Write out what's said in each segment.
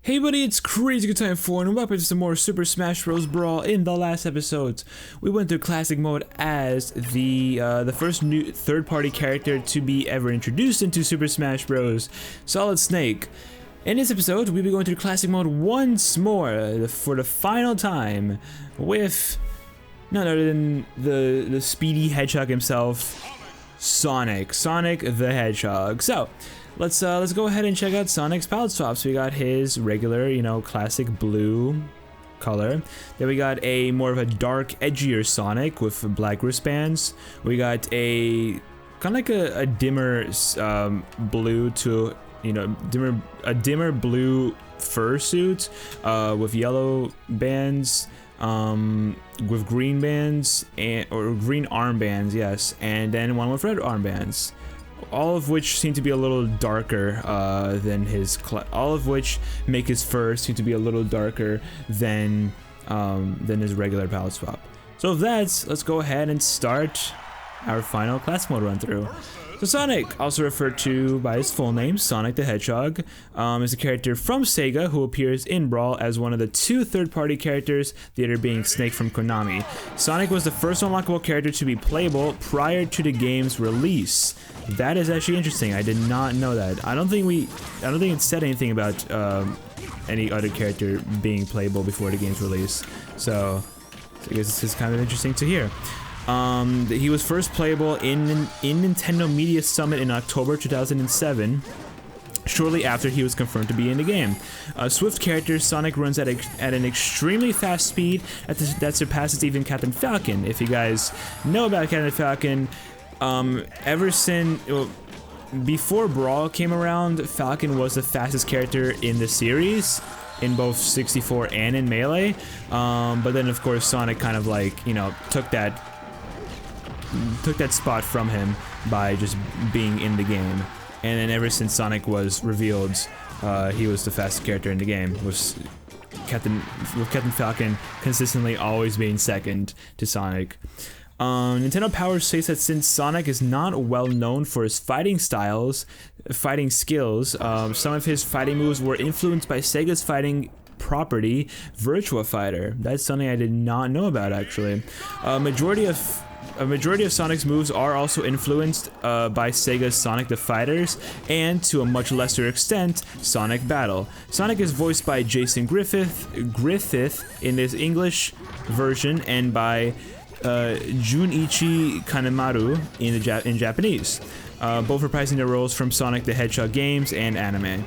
Hey buddy, it's Crazy Good Time 4 and welcome to some more Super Smash Bros. Brawl. In the last episode, we went through Classic Mode as the first new third-party character to be ever introduced into Super Smash Bros. Solid Snake. In this episode, we'll be going through Classic Mode once more for the final time with none other than the speedy hedgehog himself, Sonic the Hedgehog. So, let's go ahead and check out Sonic's palette swaps. We got his regular, classic blue color. Then we got a more of a dark, edgier Sonic with black wristbands. We got a kind of like a dimmer blue to a dimmer blue fursuit with yellow bands. With green bands or green armbands, yes, and then one with red armbands. All of which seem to be a little darker than his. All of which make his fur seem to be a little darker than his regular palette swap. So with that, let's go ahead and start our final class mode run through. So Sonic, also referred to by his full name, Sonic the Hedgehog, is a character from Sega who appears in Brawl as one of the two third-party characters, the other being Snake from Konami. Sonic was the first unlockable character to be playable prior to the game's release. That is actually interesting. I did not know that. I don't think it said anything about any other character being playable before the game's release. So I guess this is kind of interesting to hear. He was first playable in Nintendo Media Summit in October 2007, shortly after he was confirmed to be in the game. Swift character, Sonic runs at an extremely fast speed that surpasses even Captain Falcon. If you guys know about Captain Falcon, ever since before Brawl came around, Falcon was the fastest character in the series, in both 64 and in Melee. But then of course Sonic kind of like, took that spot from him by just being in the game. And then ever since Sonic was revealed, he was the fastest character in the game, with Captain Falcon consistently always being second to Sonic. Nintendo Power states that since Sonic is not well known for his fighting skills, some of his fighting moves were influenced by Sega's fighting property, Virtua Fighter. That's something I did not know about, actually. A majority of Sonic's moves are also influenced by Sega's Sonic the Fighters, and to a much lesser extent, Sonic Battle. Sonic is voiced by Jason Griffith in this English version, and by Junichi Kanemaru in Japanese, both reprising their roles from Sonic the Hedgehog games and anime.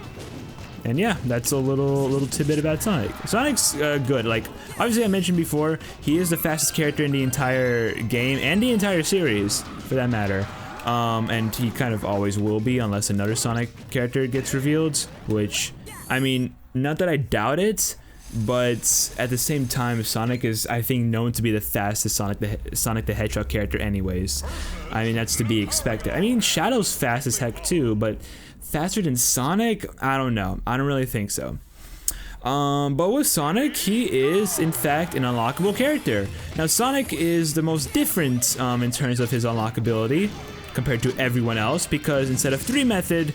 And yeah, that's a little tidbit about Sonic. Sonic's good. Like, obviously I mentioned before, he is the fastest character in the entire game, and the entire series, for that matter. And he kind of always will be, unless another Sonic character gets revealed, which, I mean, not that I doubt it, but at the same time, Sonic is, I think, known to be the fastest Sonic the Hedgehog character anyways. I mean, that's to be expected. I mean, Shadow's fast as heck too, but faster than Sonic? I don't know. I don't really think so. But with Sonic, he is, in fact, an unlockable character. Now, Sonic is the most different in terms of his unlockability compared to everyone else, because instead of three methods,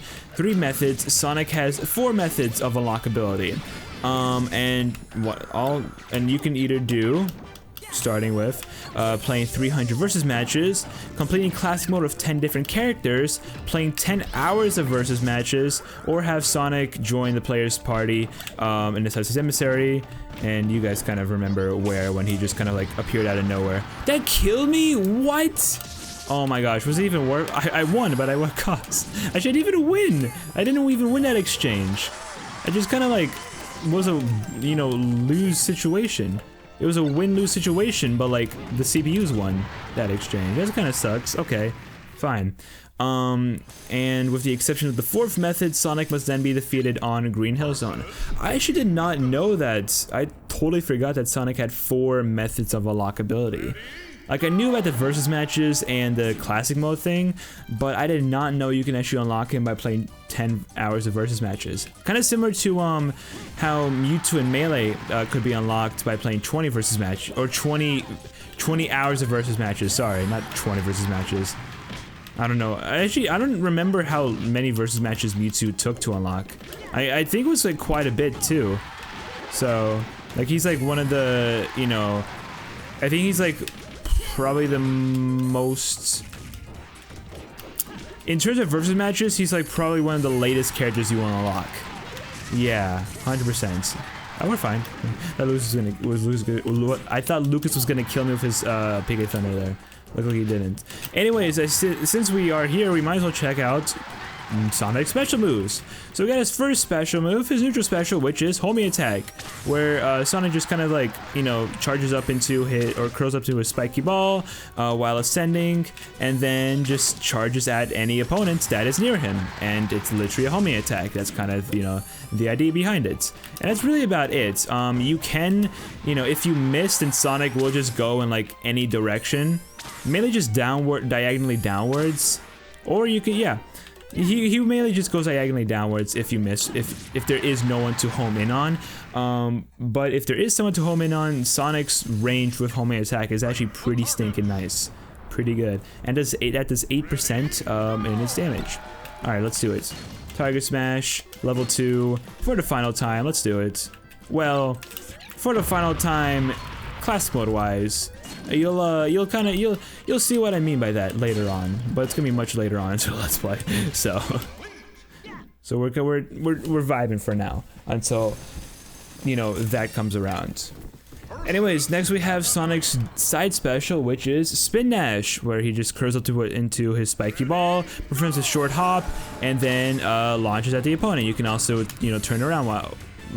Sonic has 4 methods of unlockability. And you can either do, starting with playing 300 versus matches, completing classic mode of 10 different characters, playing 10 hours of versus matches, or have Sonic join the player's party in the Subspace Emissary. And you guys kind of remember when he just kind of like appeared out of nowhere. That killed me? What? Oh my gosh, was it even worth? I won, but at what cost? I didn't even win. I didn't even win that exchange. I just kind of like was a lose situation. It was a win-lose situation, but like the CPUs won that exchange. That kind of sucks. Okay, fine. And with the exception of the 4th method, Sonic must then be defeated on Green Hill Zone. I actually did not know that. I totally forgot that Sonic had 4 methods of unlockability. Like, I knew about the versus matches and the classic mode thing, but I did not know you can actually unlock him by playing 10 hours of versus matches. Kind of similar to how Mewtwo and Melee could be unlocked by playing 20 versus match, or 20 hours of versus matches. Sorry, not 20 versus matches. I don't know. Actually, I don't remember how many versus matches Mewtwo took to unlock. I think it was like quite a bit too. So, like he's like one of the, you know, I think he's like probably the most, in terms of versus matches, he's like probably one of the latest characters you want to unlock. Yeah, 100%. Oh, we're fine. That I thought Lucas was gonna kill me with his PK Thunder there. Look like he didn't. Anyways, since we are here, we might as well check out Sonic's special moves. So we got his first special move, his neutral special, which is homing attack, where Sonic just kind of like, you know, charges up into his, or curls up to his spiky ball while ascending, and then just charges at any opponent that is near him. And it's literally a homing attack. That's kind of, you know, the idea behind it. And that's really about it. You can, you know, if you miss, then Sonic will just go in like any direction. Mainly just downward, diagonally downwards. Or you could, yeah. He mainly just goes diagonally downwards if you miss, if there is no one to home in on. But if there is someone to home in on, Sonic's range with homing attack is actually pretty stinking nice. Pretty good. And does 8% in its damage. Alright, let's do it. Target Smash, level 2, for the final time, let's do it. Well, for the final time, classic mode wise, you'll see what I mean by that later on, but it's gonna be much later on until Let's Play. So we're vibing for now until, you know, that comes around. Anyways, next we have Sonic's side special, which is Spin Dash, where he just curls up into his spiky ball, performs a short hop, and then launches at the opponent. You can also, you know, turn around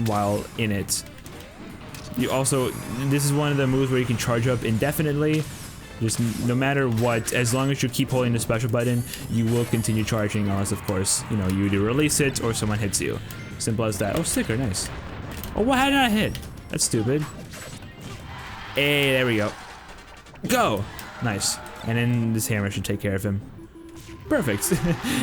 while in it. You also, this is one of the moves where you can charge up indefinitely. Just no matter what, as long as you keep holding the special button, you will continue charging, unless of course, you know, you either release it or someone hits you. Simple as that. Oh, sticker, nice. Oh, what? How did I hit? That's stupid. Hey, there we go. Go! Nice. And then this hammer should take care of him. Perfect.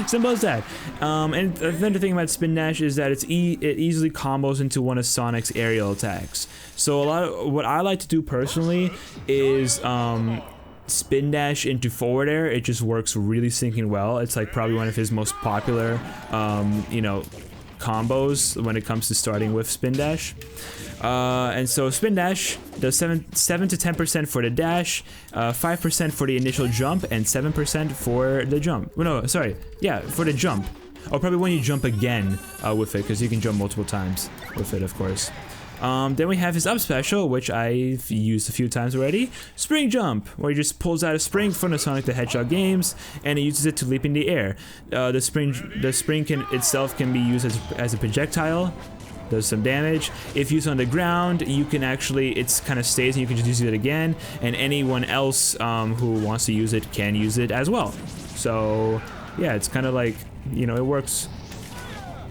Simple as that. And then the thing about Spin Dash is that it easily combos into one of Sonic's aerial attacks. So what I like to do personally is Spin Dash into forward air. It just works really stinking well. It's like probably one of his most popular, you know, combos when it comes to starting with Spin Dash. And so Spin Dash does 7 to 10% for the dash, 5% for the initial jump, and 7% for the jump. Well, no, sorry, yeah, for the jump. Or probably when you jump again with it, because you can jump multiple times with it, of course. Then we have his up special, which I've used a few times already. Spring Jump, where he just pulls out a spring from the Sonic the Hedgehog games, and he uses it to leap in the air. The spring itself can be used as a projectile. Does some damage. If used on the ground, you can actually, it's kind of stays and you can just use it again, and anyone else who wants to use it can use it as well. So yeah, it's kind of like, you know, it works.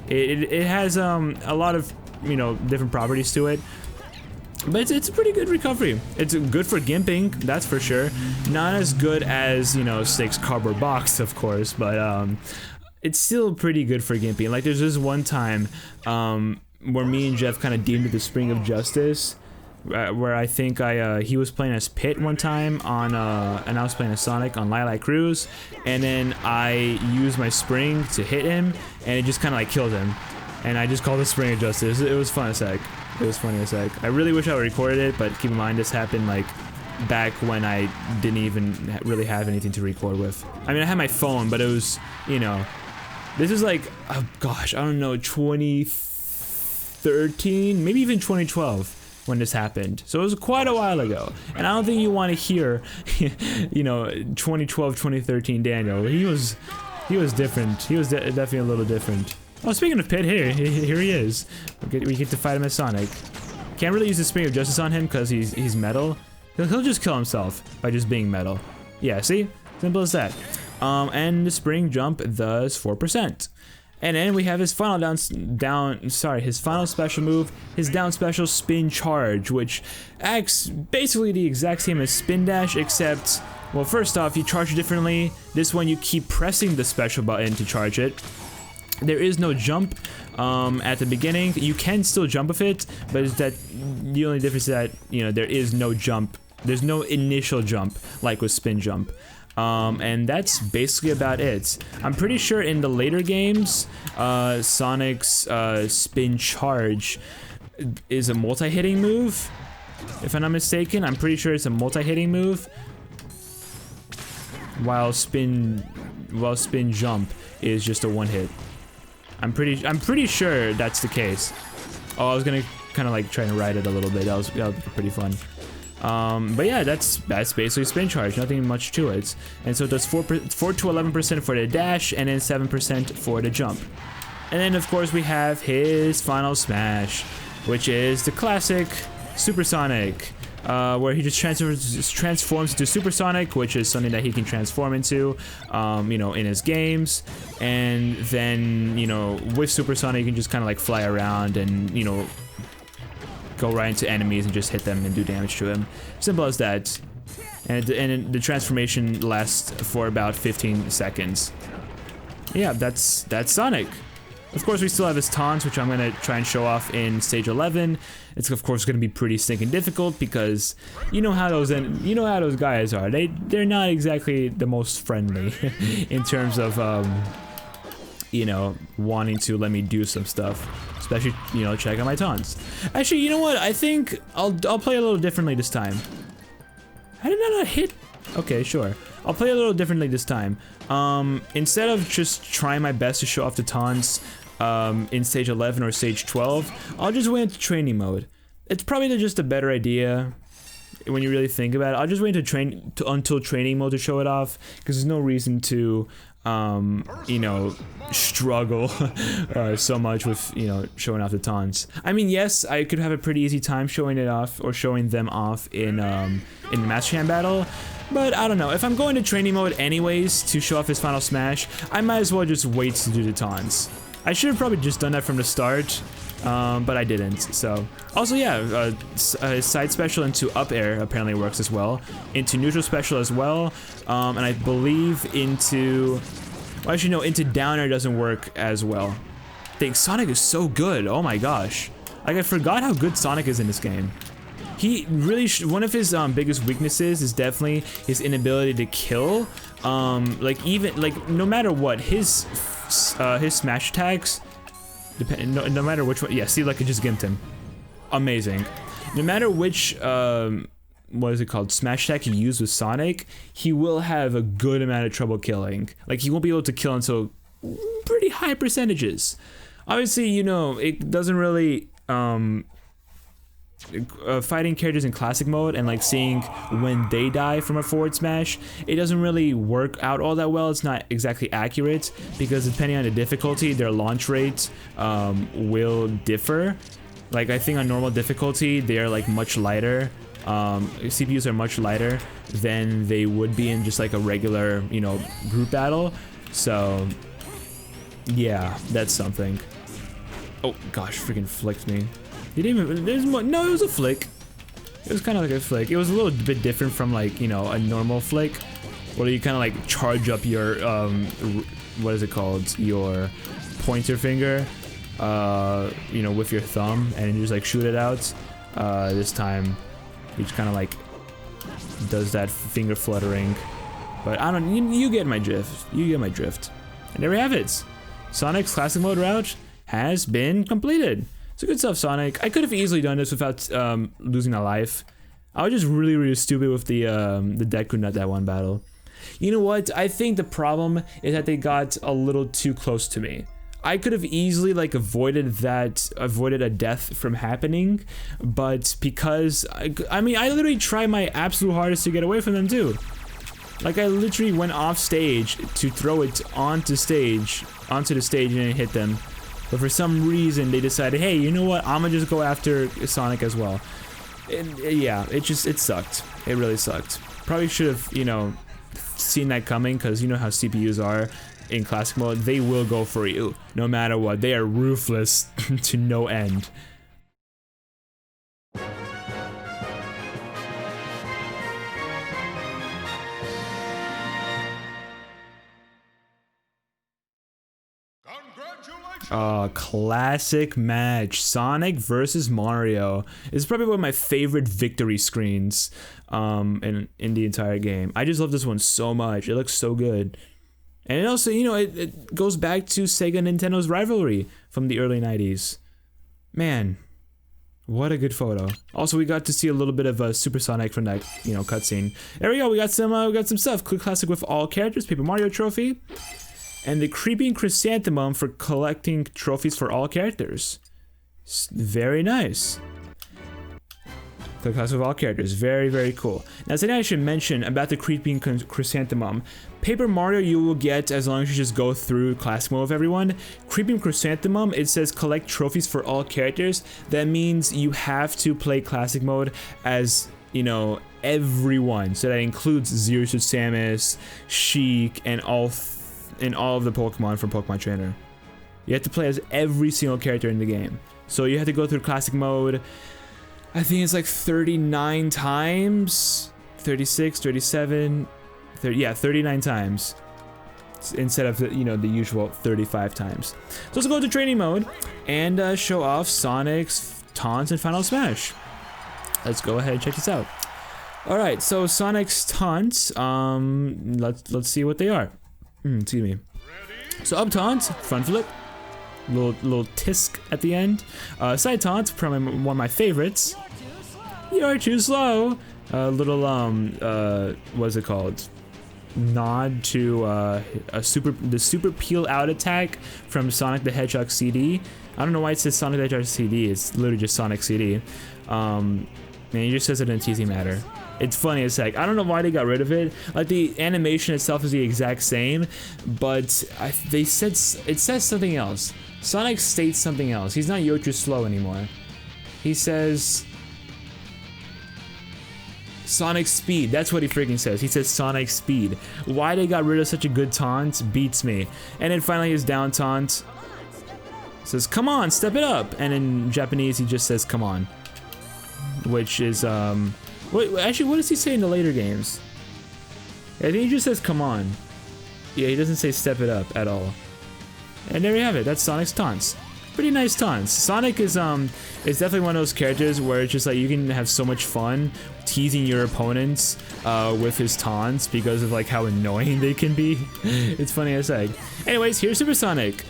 It has a lot of, you know, different properties to it, but it's a pretty good recovery. It's good for gimping, that's for sure. Not as good as, you know, Snake's cardboard box, of course, but it's still pretty good for gimping. Like there's this one time where me and Jeff kind of deemed it the Spring of Justice, where I think he was playing as Pit one time on, and I was playing as Sonic on Lilac Cruise, and then I used my spring to hit him, and it just kind of like killed him, and I just called it Spring of Justice. It was fun as heck. It was funny as heck. I really wish I recorded it, but keep in mind this happened like back when I didn't even really have anything to record with. I mean, I had my phone, but it was, you know, this is like, oh gosh, I don't know, 2013, maybe even 2012 when this happened. So it was quite a while ago. And I don't think you want to hear, you know, 2012, 2013 Daniel. He was different. He was definitely a little different. Oh, speaking of Pit, here he is. We get to fight him as Sonic. Can't really use the Spring of Justice on him because he's metal. He'll just kill himself by just being metal. Yeah, see? Simple as that. And the Spring Jump does 4%. And then we have his final his final special move, his down special Spin Charge, which acts basically the exact same as Spin Dash, except, well, first off, you charge differently. This one you keep pressing the special button to charge it. There is no jump at the beginning. You can still jump with it, but it's that the only difference is that, you know, there is no jump. There's no initial jump like with Spin Jump. And that's basically about it. I'm pretty sure in the later games, Sonic's spin charge is a multi-hitting move. If I'm not mistaken, I'm pretty sure it's a multi-hitting move. While spin jump is just a one hit. I'm pretty sure that's the case. Oh, I was gonna kind of like try to ride it a little bit. That would be pretty fun. But yeah, that's basically spin charge. Nothing much to it. And so it does 4 to 11% for the dash, and then 7% for the jump. And then of course we have his final smash, which is the classic Supersonic. Where he just transforms into Supersonic, which is something that he can transform into, you know, in his games. And then, you know, with Supersonic, you can just kind of like fly around and, you know, go right into enemies and just hit them and do damage to them. Simple as that. And the transformation lasts for about 15 seconds. Yeah, that's Sonic. Of course, we still have his taunts, which I'm going to try and show off in stage 11. It's of course going to be pretty stinking difficult because you know how those guys are. They're not exactly the most friendly in terms of you know, wanting to let me do some stuff, especially, you know, check out my taunts. Actually, you know what? I think I'll play a little differently this time. How did I not hit? Okay, sure. I'll play a little differently this time. Instead of just trying my best to show off the taunts in stage 11 or stage 12, I'll just wait into training mode. It's probably just a better idea when you really think about it. I'll just wait until training mode to show it off, because there's no reason to, you know, struggle so much with, you know, showing off the taunts. I mean, yes, I could have a pretty easy time showing it off or showing them off in the Master Champ battle. But I don't know, if I'm going to training mode anyways to show off his final smash, I might as well just wait to do the taunts. I should have probably just done that from the start, but I didn't, so. Also, yeah, side special into up air apparently works as well, into neutral special as well, and I believe into, well, actually no, into down air doesn't work as well. Dang, Sonic is so good, oh my gosh. Like, I forgot how good Sonic is in this game. He really, one of his biggest weaknesses is definitely his inability to kill. Like even, like no matter what, his smash attacks, no matter which one, yeah, see, like I just gimped him. Amazing. No matter which, what is it called, smash attack you use with Sonic, he will have a good amount of trouble killing. Like he won't be able to kill until pretty high percentages. Obviously, you know, it doesn't really, fighting characters in classic mode and like seeing when they die from a forward smash, it doesn't really work out all that well. It's not exactly accurate because depending on the difficulty, their launch rate will differ. Like I think on normal difficulty, they are like much lighter. CPUs are much lighter than they would be in just like a regular, you know, group battle. So yeah, that's something. Oh gosh, freaking flicked me. He didn't even, there's more, no, it was a flick. It was kind of like a flick. It was a little bit different from like, you know, a normal flick, where you kind of like charge up your, what is it called? Your pointer finger, you know, with your thumb and you just like shoot it out. This time, he just kind of like does that finger fluttering. But I don't, you get my drift. You get my drift. And there we have it. Sonic's classic mode route has been completed. So good stuff, Sonic. I could have easily done this without losing a life. I was just really stupid with the Deku Nut that one battle. You know what? I think the problem is that they got a little too close to me. I could have easily like avoided a death from happening, but because I mean I literally tried my absolute hardest to get away from them too. Like I literally went off stage to throw it onto the stage and hit them. But for some reason, they decided, hey, you know what? I'm gonna just go after Sonic as well. Yeah, it sucked. It really sucked. Probably should have, you know, seen that coming, because you know how CPUs are in classic mode. They will go for you, no matter what. They are ruthless to no end. Classic match. Sonic versus Mario. It's probably one of my favorite victory screens in the entire game. I just love this one so much. It looks so good. And it also, you know, it goes back to Sega and Nintendo's rivalry from the early 90s. Man, what a good photo. Also, we got to see a little bit of Supersonic from that, you know, cutscene. There we go. We got some stuff. Quick classic with all characters. Paper Mario trophy. And the Creeping Chrysanthemum for collecting trophies for all characters. Very nice. Quick class with all characters. Very, very cool. Now, something I should mention about the Creeping Chrysanthemum. Paper Mario you will get as long as you just go through classic mode with everyone. Creeping Chrysanthemum, it says collect trophies for all characters. That means you have to play classic mode as, you know, everyone. So that includes Zero Suit Samus, Sheik, and all of the Pokemon from Pokemon Trainer. You have to play as every single character in the game. So you have to go through classic mode, I think it's like 39 times, 36, 37, 30, yeah, 39 times instead of the, you know, the usual 35 times. So let's go to training mode and show off Sonic's taunts and Final Smash. Let's go ahead and check this out. All right, so Sonic's taunts, let's see what they are. Excuse me. So up taunt, front flip, little tisk at the end. Side taunt, probably one of my favorites. You're too slow. Little what's it called? Nod to the super peel out attack from Sonic the Hedgehog CD. I don't know why it says Sonic the Hedgehog CD. It's literally just Sonic CD. Man, he just says it in a teasing matter. It's funny as heck. I don't know why they got rid of it. Like, the animation itself is the exact same, but they said it says something else. Sonic states something else. He's not You're slow anymore. He says Sonic Speed. That's what he freaking says. He says Sonic Speed. Why they got rid of such a good taunt beats me. And then finally his down taunt says, "Come on, step it up." And in Japanese he just says, "Come on," which is wait, actually, what does he say in the later games? I think he just says, "Come on." Yeah, he doesn't say "step it up" at all. And there we have it. That's Sonic's taunts. Pretty nice taunts. Sonic is definitely one of those characters where it's just like you can have so much fun teasing your opponents with his taunts because of like how annoying they can be. It's funny as heck. Anyways, here's Super Sonic.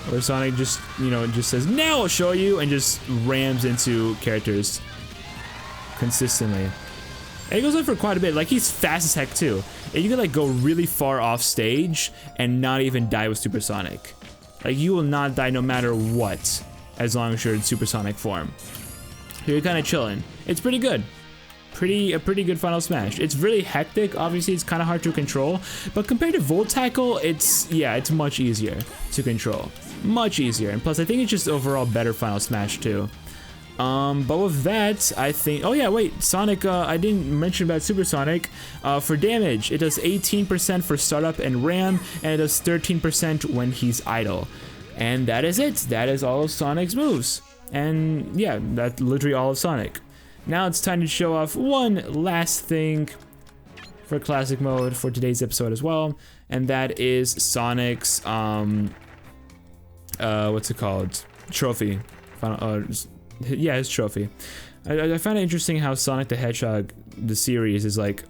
Where Sonic just, you know, just says, "Now I'll show you," and just rams into characters consistently. And he goes on for quite a bit. Like, he's fast as heck too. And you can like go really far off stage and not even die with Super Sonic. Like, you will not die no matter what, as long as you're in Supersonic form. So you're kind of chilling. It's pretty good. A pretty good Final Smash. It's really hectic. Obviously, it's kind of hard to control, but compared to Volt Tackle, it's much easier to control. Much easier, and plus, I think it's just overall better Final Smash too. But with that, I think. Oh yeah, wait, Sonic. I didn't mention about Super Sonic. For damage, it does 18% for startup and ram, and it does 13% when he's idle. And that is it. That is all of Sonic's moves. And yeah, that's literally all of Sonic. Now it's time to show off one last thing for classic mode for today's episode as well, and that is Sonic's what's it called? Trophy. Yeah, his trophy. I find it interesting how Sonic the Hedgehog, the series, is like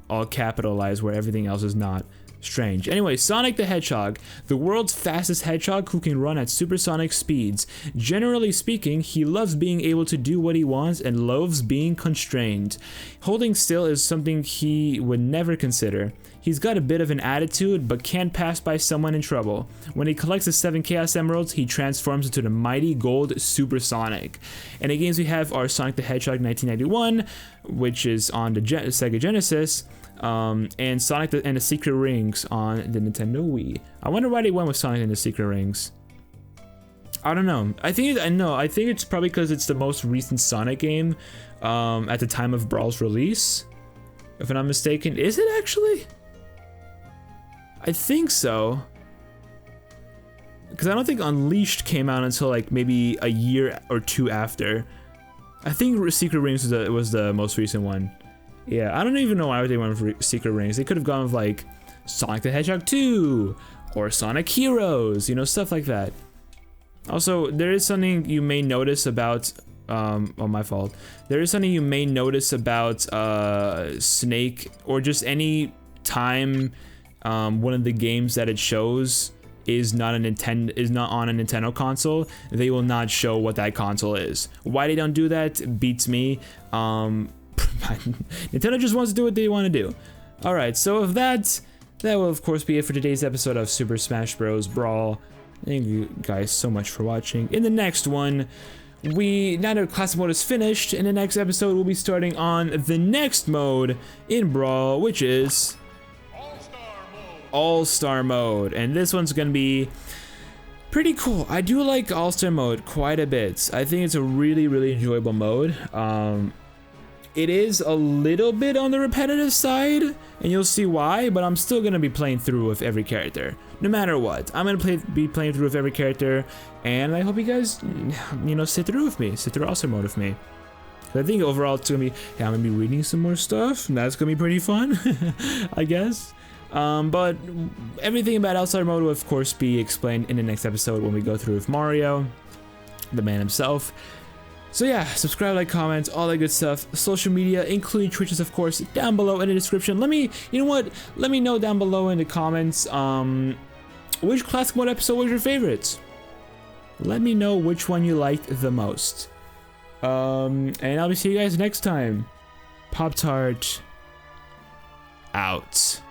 all capitalized where everything else is not. Strange. Anyway, Sonic the Hedgehog, the world's fastest hedgehog who can run at supersonic speeds. Generally speaking, he loves being able to do what he wants and loathes being constrained. Holding still is something he would never consider. He's got a bit of an attitude, but can't pass by someone in trouble. When he collects the 7 Chaos Emeralds, he transforms into the mighty gold Supersonic. And the games we have are Sonic the Hedgehog 1991, which is on the Sega Genesis, and Sonic and the Secret Rings on the Nintendo Wii. I wonder why they went with Sonic and the Secret Rings. I don't know. I think it's probably because it's the most recent Sonic game at the time of Brawl's release, if I'm not mistaken. Is it actually? I think so. Because I don't think Unleashed came out until like maybe a year or two after. I think Secret Rings was the most recent one. Yeah, I don't even know why they went for Secret Rings. They could have gone with like Sonic the Hedgehog 2 or Sonic Heroes, you know, stuff like that. Also, there is something you may notice about, oh, my fault. There is something you may notice about Snake, or just any time one of the games that it shows is not on a Nintendo console, they will not show what that console is. Why they don't do that beats me. Nintendo just wants to do what they want to do. Alright, so with that will of course be it for today's episode of Super Smash Bros. Brawl. Thank you guys so much for watching. In the next one, now that classic mode is finished, in the next episode we'll be starting on the next mode in Brawl, which is All-Star mode, and this one's gonna be pretty cool. I do like All-Star mode quite a bit. I think it's a really enjoyable mode. It is a little bit on the repetitive side, and you'll see why, but I'm still gonna be playing through with every character, no matter what. I'm gonna be playing through with every character, and I hope you guys, you know, sit through All-Star mode with me. I think overall it's gonna be, yeah, I'm gonna be reading some more stuff, and that's gonna be pretty fun, I guess. But everything about All-Star mode will of course be explained in the next episode when we go through with Mario, the man himself. So yeah, subscribe, like, comment, all that good stuff. Social media, including Twitches, of course, down below in the description. Let me, you know what? Let me know down below in the comments, which classic mode episode was your favorite? Let me know which one you liked the most. And I'll see you guys next time. Pop-Tart out.